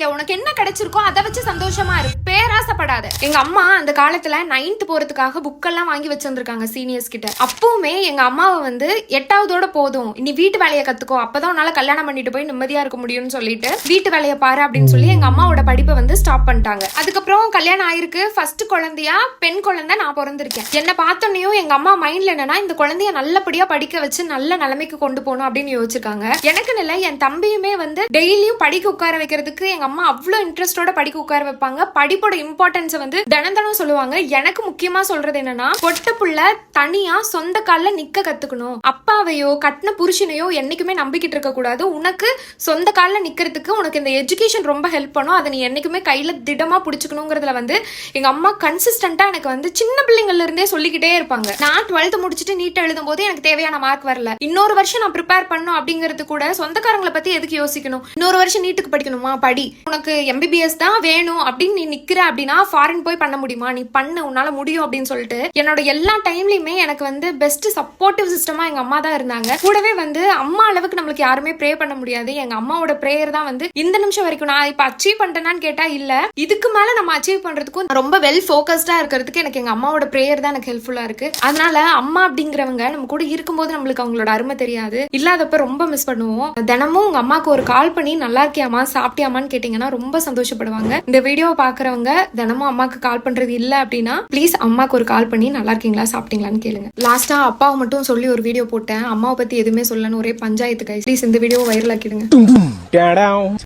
இருக்க, உனக்கு என்ன கிடைச்சிருக்கோ அதை வச்சு சந்தோஷமா இரு, பேராசைப்படாத. எங்க அம்மா அந்த காலத்துல 9th போறதுக்காக புக்கெல்லாம் வாங்கி வச்சிருந்திருக்காங்க சீனியர்ஸ் கிட்ட. அப்பவுமே எங்க அம்மாவை வந்து 8வதோட போதும், நீ வீட்டு வேலையை கத்துக்கோ, அப்பதான் உன்னால கல்யாணம் பண்ணிட்டு போய் நிம்மதியா இருக்க முடியும்னு சொல்லிட்டு வீட்டு வேலையை பாரு அப்படின்னு சொல்லி எங்க அம்மாவோட படிப்பை வந்து ஸ்டாப் பண்ணிட்டாங்க. அதுக்கப்புறம் கல்யாணம் ஆயிருக்கு, ஃபர்ஸ்ட் குழந்தையா பெண் குழந்தை நான் பிறந்திருக்கேன். என்ன பார்த்தோன்னையும் எங்க அம்மா மைண்ட்ல என்னன்னா இந்த குழந்தைய நல்லபடியா படிக்க வச்சு நல்ல நிலைமைக்கு கொண்டு போகணும் அப்படின்னு யோசிச்சிருக்காங்க. எனக்கு இல்ல, என் தம்பியுமே வந்து டெய்லியும் படிக்க உட்கார வைக்கிறதுக்கு எங்க அம்மா அவ்வளவு இன்ட்ரெஸ்டோட படிக்க உட்கார வைப்பாங்க. படிப்போட இம்பார்ட்டன்ஸ் வந்து தினம் சொல்லுவாங்க. எனக்கு முக்கியமா சொல்றது என்னன்னா, பொட்ட புள்ள தனியா சொந்த கால்ல நிக்க கத்துக்கணும். அப்பாவையோ கட்டின புருஷனையோ என்னைக்குமே நம்பிக்கிட்டு இருக்க கூடாது. உனக்கு சொந்த கால்ல நிக்கிறதுக்கு உனக்கு இந்த எஜுகேஷன் ரொம்ப ஹெல்ப் பண்ணும். அதை நீ என்னைக்குமே கையில திடமா பிடிச்சுக்கணுங்கிறதுல வந்து எங்க அம்மா கன்சிஸ்டன்டா எனக்கு வந்து சின்ன பிள்ளைங்கள்ல இருந்தே சொல்லிக்கிட்டே இருப்பாங்க. நான் 12th முடிச்சுட்டு நீட் எழுதும் போது எனக்கு தேவையான மார்க் வரல, இன்னொரு வருஷம் நான் ப்ரிப்பேர் பண்ணும் அப்படிங்கிறது கூட சொந்தக்காரங்களை பத்தி எதுக்கு யோசிக்கணும், இன்னொரு வருஷம் நீட்டுக்கு படிக்கணுமா, படி, உனக்கு MBBS தான் வேணும் அப்படின்னு நீ நிக்கிற அப்படின்னா ஃபாரின் போய் பண்ண முடியுமா, நீ பண்ணு, உன்னால முடியும் அப்படின்னு சொல்லிட்டு என்னோட எல்லா டைம்லயுமே எனக்கு வந்து பெஸ்ட் சப்போர்ட்டிவ் சிஸ்டமா எங்க அம்மா தான் இருந்தாங்க. கூடவே வந்து அம்மா அளவுக்கு நம்மளுக்கு யாருமே ப்ரே பண்ண முடியாது. எங்க அம்மாவோட பிரேயர் தான் வந்து இந்த நிமிஷம் வரைக்கும். நான் இப்ப அச்சீவ் பண்ணிட்டேனான்னு கேட்டா இல்ல, இதுக்கு மேல நம்ம அச்சீவ் பண்றதுக்கும் ரொம்ப வெல் ஃபோக்கஸ்டா இருக்கிறதுக்கு எனக்கு எங்க அம்மாவோட பிரேயர் தான் எனக்கு ஹெல்ப்ஃபுல்லா இருக்கு. அதனால அம்மா அப்படிங்கிறவங்க நம்ம கூட இருக்கும்போது நம்மளுக்கு அவங்களோட அருமை தெரியாது, இல்லாதப்ப ரொம்ப மிஸ் பண்ணுவோம். தினமும் உங்க அம்மாக்கு ஒரு கால் பண்ணி நல்லா இருக்கியாமா சாப்பிட்டியாமான்னு கேட்டீங்கன்னா ரொம்ப சந்தோஷப்படுவாங்க. இந்த வீடியோவை பாக்குறவங்க தினமும் அம்மாக்கு கால் பண்றது இல்ல அப்படின்னா ப்ளீஸ் அம்மாக்கு ஒரு கால் பண்ணி நல்லா இருக்கீங்களா சாப்பிட்டீங்களான்னு கேளுங்க. லாஸ்டா அப்பாவை மட்டும் சொல்லி ஒரு வீடியோ போட்டேன், அம்மாவை பத்தி எதுவுமே சொல்லணும்னு ஒரே பஞ்சாயத்து. ப்ளீஸ் இந்த வீடியோ வைரல் ஆக்கிடுங்க.